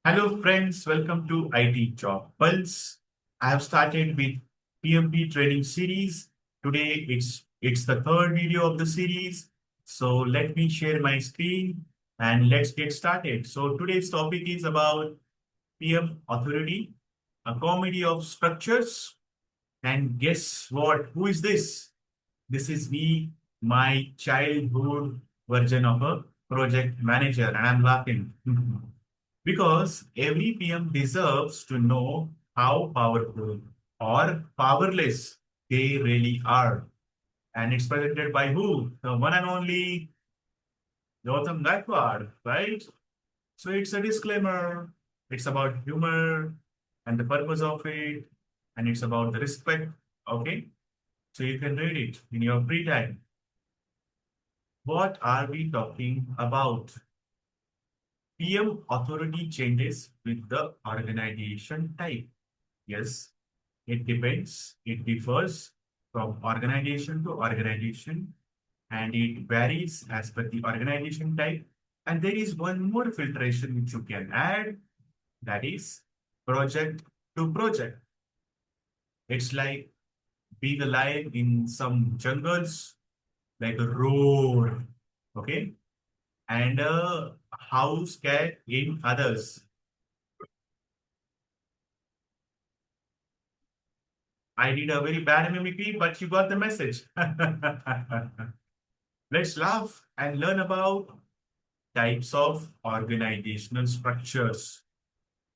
Hello friends, welcome to IT Job Pulse. I have started with PMP training series. Today it's the third video of the series. So let me share my screen and let's get started. So today's topic is about PM authority, a comedy of structures. And guess what? Who is this? This is me, my childhood version of a project manager, and I'm laughing. Because every PM deserves to know how powerful or powerless they really are. And it's presented by who? The one and only Gautam Gaikwad, right? So it's a disclaimer. It's about humor and the purpose of it, and it's about the respect. Okay, so you can read it in your free time. What are we talking about? PM authority changes with the organization type. Yes, it depends. It differs from organization to organization and it varies as per the organization type. And there is one more filtration which you can add, that is project to project. It's like being a lion in some jungles, like a roar, okay? And a house cat in others. I did a very bad mimicry, but you got the message. Let's laugh and learn about types of organizational structures.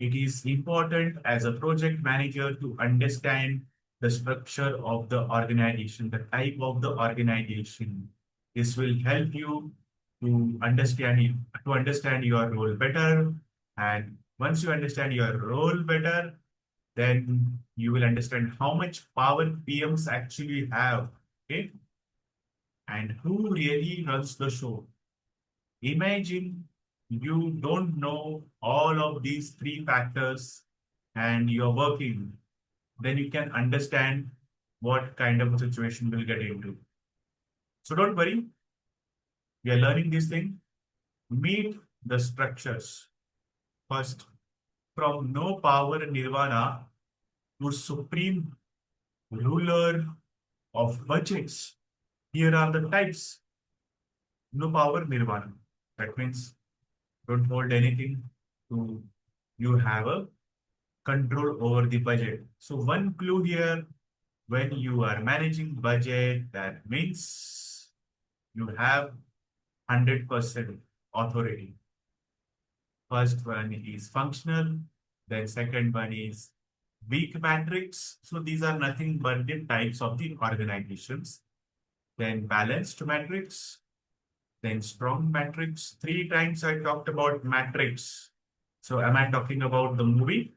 It is important as a project manager to understand the structure of the organization, the type of the organization. This will help you to understand your role better. And once you understand your role better, then you will understand how much power PMs actually have. Okay, and who really runs the show. Imagine you don't know all of these three factors and you're working, then you can understand what kind of situation we'll get into. So don't worry, we are learning this thing. Meet the structures. First, from no power nirvana to supreme ruler of budgets. Here are the types. No power nirvana. That means don't hold anything to you have a control over the budget. So one clue here, when you are managing budget, that means you have 100% authority. First one is functional, then second one is weak matrix. So these are nothing but the types of the organizations. Then balanced matrix, then strong matrix. Three times I talked about matrix. So am I talking about the movie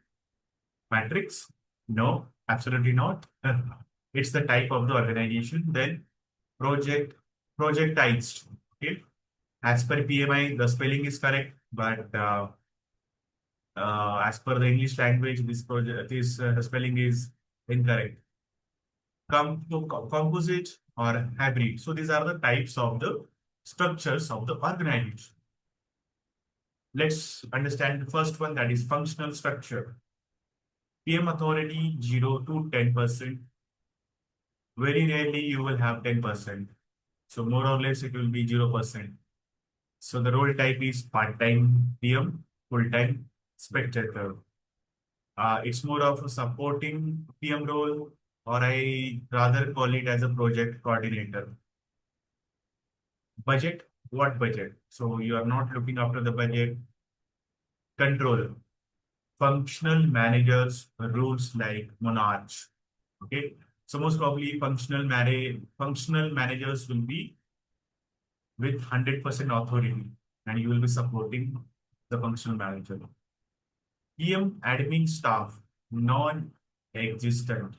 Matrix? No, absolutely not. It's the type of the organization. Then project projectized. Okay. As per PMI, the spelling is correct, but as per the English language, this the spelling is incorrect. Composite or hybrid. So these are the types of the structures of the organization. Let's understand the first one, that is functional structure. PM authority 0 to 10%. Very rarely you will have 10%. So more or less it will be 0%. So the role type is part-time PM, full-time spectator. It's more of a supporting PM role, or I rather call it as a project coordinator. Budget, what budget? So you are not looking after the budget. Control, functional managers rules like monarch. Okay, so most probably functional managers will be with 100% authority, and you will be supporting the functional manager. PM admin staff, non-existent.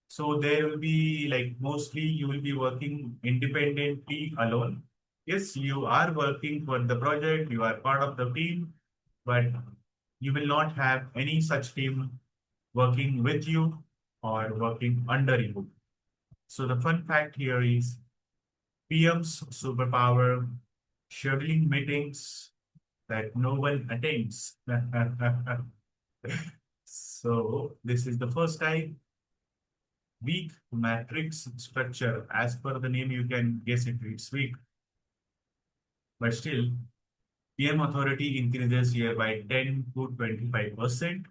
So there will be like mostly you will be working independently alone. Yes, you are working for the project, you are part of the team, but you will not have any such team working with you or working under you. So the fun fact here is PM's superpower, scheduling meetings, that no one attains. So this is the first type, weak matrix structure. As per the name, you can guess it, it's weak. But still, PM authority increases here by 10 to 25%.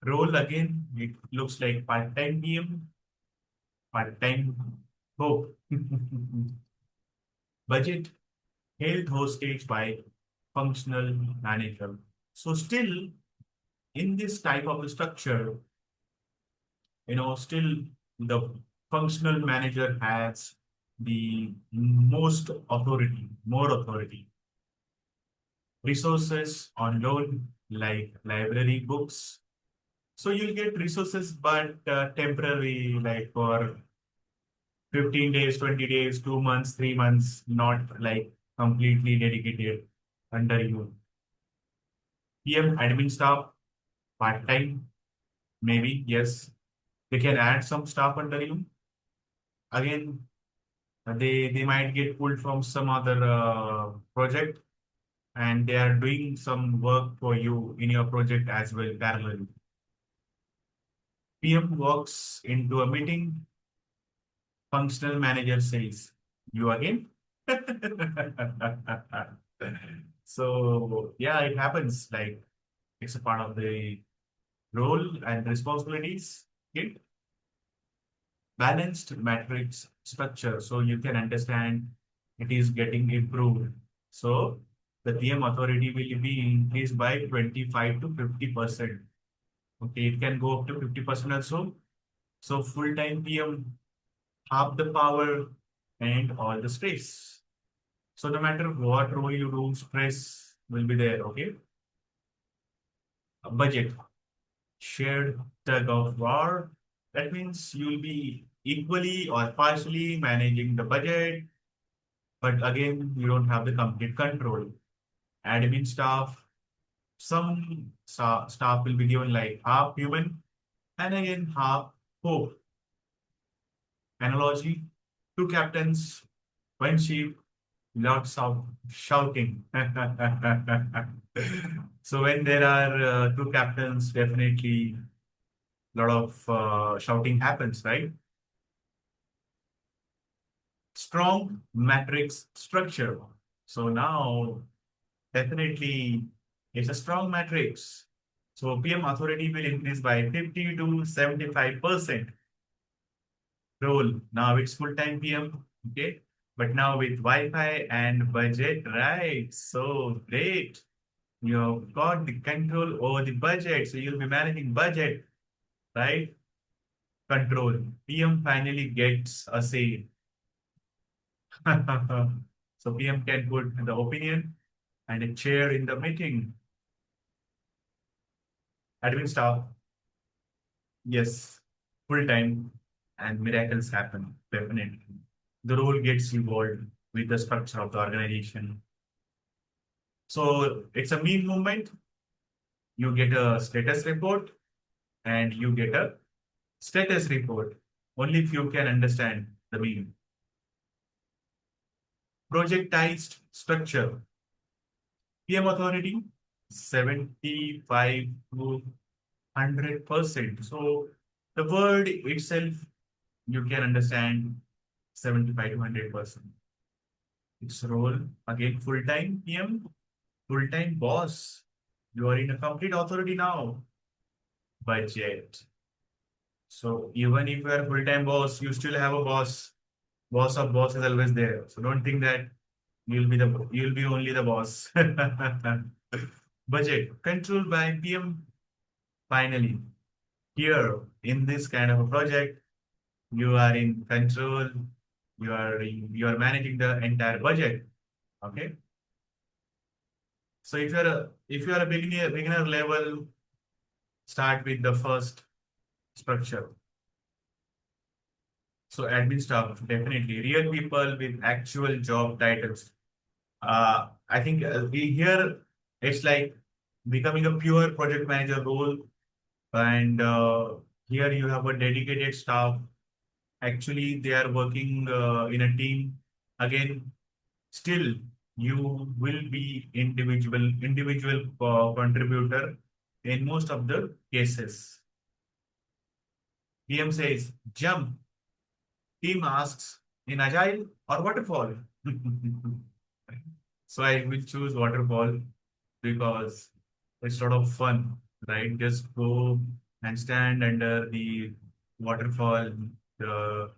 Role again, it looks like part-time PM, part-time hope. Budget held hostage by functional manager. So still in this type of structure, still the functional manager has the most authority, more authority. Resources on loan like library books. So you'll get resources, but temporary, like for 15 days, 20 days, 2 months, 3 months, not like completely dedicated under you. PM admin staff, part time, maybe, yes. They can add some staff under you. Again, they might get pulled from some other project and they are doing some work for you in your project as well, parallel. PM walks into a meeting, functional manager says, you again? So yeah, it happens. Like it's a part of the role and responsibilities. Okay? Balanced matrix structure. So you can understand it is getting improved. So the PM authority will be increased by 25 to 50%. Okay, it can go up to 50% also. So full-time PM, half the power and all the stress. So no matter what role you do, stress will be there. Okay. A budget, shared tug of war. That means you'll be equally or partially managing the budget, but again, you don't have the complete control. Admin staff, some staff will be given like half human and again half hope. Analogy, two captains, one ship, lots of shouting. So when there are two captains, definitely a lot of shouting happens, right? Strong matrix structure. So now definitely it's a strong matrix. So PM authority will increase by 50 to 75%. Role. Now it's full-time PM. Okay. But now with Wi-Fi and budget, right? So great. You've got the control over the budget. So you'll be managing budget, right? Control. PM finally gets a say. So PM can put the opinion and a chair in the meeting. Admin staff, yes, full time, and miracles happen, definitely. The role gets involved with the structure of the organization. So it's a mean movement. You get a status report and you get a status report. Only if you can understand the mean. Projectized structure. PM authority, 75 to 100%. So the word itself, you can understand 75 to 100%. Its role, again, full-time PM, full-time boss. You are in a complete authority now. Budget. So even if you are full-time boss, you still have a boss. Boss of boss is always there. So don't think that you'll be only the boss. Budget controlled by PM. Finally, here in this kind of a project, you are in control. You are managing the entire budget. Okay. So if you are a beginner level, start with the first structure. So admin staff, definitely real people with actual job titles. I think we here it's like becoming a pure project manager role, and here you have a dedicated staff. Actually, they are working in a team. Again, still. You will be individual contributor in most of the cases. PM says jump. Team asks in agile or waterfall. So I will choose waterfall because it's sort of fun, right? Just go and stand under the waterfall. The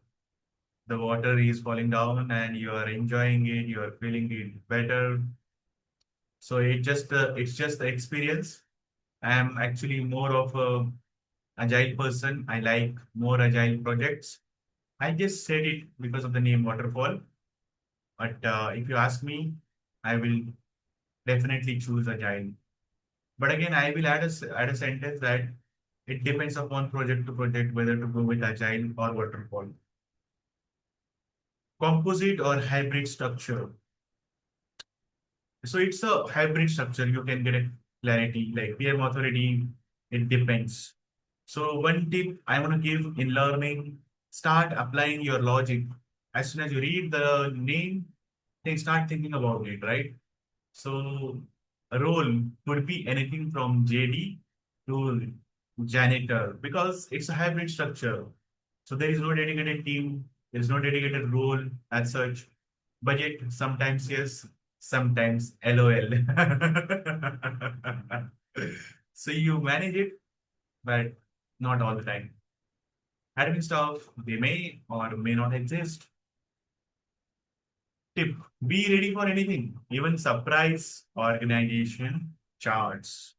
the water is falling down and you are enjoying it. You are feeling it better. So it's just the experience. I am actually more of a agile person. I like more agile projects. I just said it because of the name waterfall. But if you ask me, I will definitely choose agile. But again, I will add a sentence that it depends upon project to project whether to go with agile or waterfall. Composite or hybrid structure. So it's a hybrid structure. You can get a clarity like PM authority. It depends. So one tip I want to give in learning: start applying your logic. As soon as you read the name, then start thinking about it. Right. So a role could be anything from JD to janitor because it's a hybrid structure. So there is no dedicated team, there is no dedicated role as such. Budget sometimes yes, sometimes LOL. So you manage it, but not all the time. Admin staff, they may or may not exist. Tip, be ready for anything, even surprise organization charts.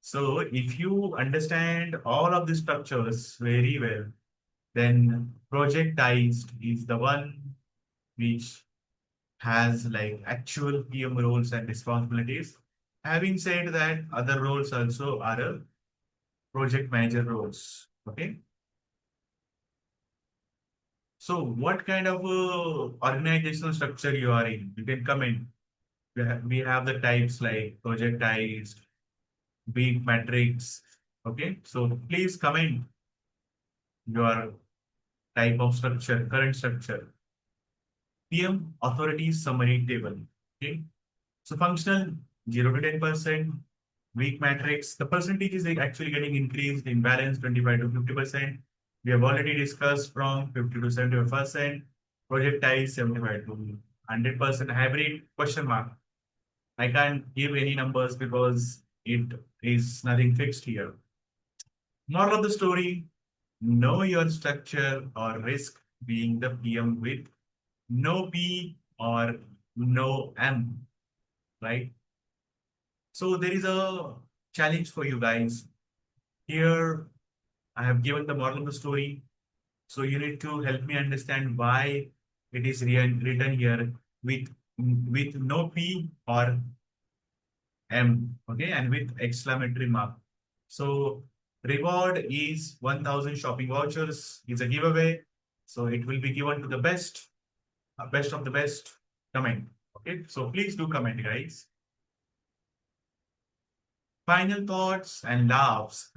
So if you understand all of the structures very well, then projectized is the one which has like actual PM roles and responsibilities. Having said that, other roles also are a project manager roles. Okay. So what kind of organizational structure you are in? You can comment. We have the types like projectized, big matrix. Okay. So please comment your type of structure, current structure. PM authority summary table. Okay. So functional 0 to 10%, weak matrix. The percentage is like actually getting increased in balance 25 to 50%. We have already discussed from 50 to 75%, projectile 75 to 100%, hybrid question mark. I can't give any numbers because it is nothing fixed here. Moral of the story, know your structure or risk being the PM with no P or no M, right? So there is a challenge for you guys. Here, I have given the moral of the story. So you need to help me understand why it is written here with no P or M, okay, and with exclamatory mark. So reward is 1,000 shopping vouchers. It's a giveaway. So it will be given to the best of the best. Comment. Okay, so please do comment, guys. Final thoughts and laughs.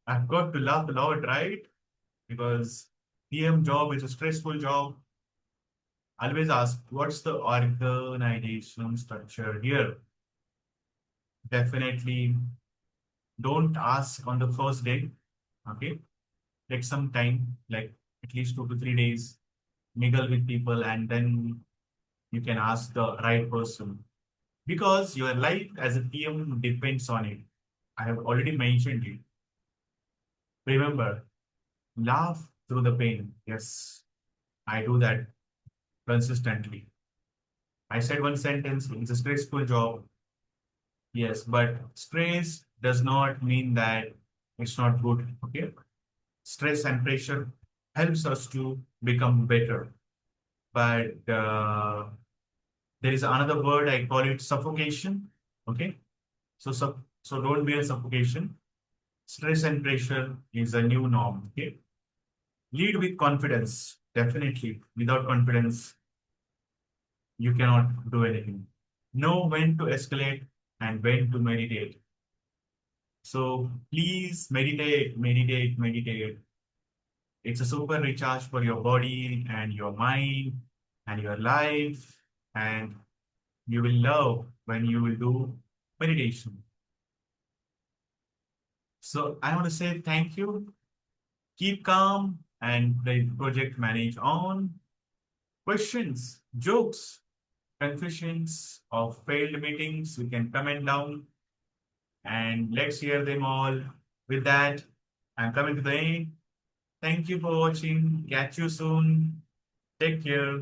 I've got to laugh a lot, right? Because PM job is a stressful job. Always ask, what's the organizational structure here? Definitely don't ask on the first day. Okay. Take some time, like at least 2 to 3 days, mingle with people, and then you can ask the right person. Because your life as a PM depends on it. I have already mentioned it. Remember, laugh through the pain. Yes, I do that consistently. I said one sentence, it's a stressful job. Yes, but stress does not mean that it's not good. Okay. Stress and pressure helps us to become better. But there is another word, I call it suffocation. Okay. So don't be a suffocation. Stress and pressure is a new norm. Okay. Lead with confidence. Definitely. Without confidence, you cannot do anything. Know when to escalate and when to meditate. So please meditate, meditate, meditate. It's a super recharge for your body and your mind and your life. and you will love when you will do meditation. So I want to say thank you. Keep calm and the project manage on. Questions, jokes, confusions of failed meetings, you can comment down and let's hear them all. With that, I'm coming to the end. Thank you for watching. Catch you soon. Take care.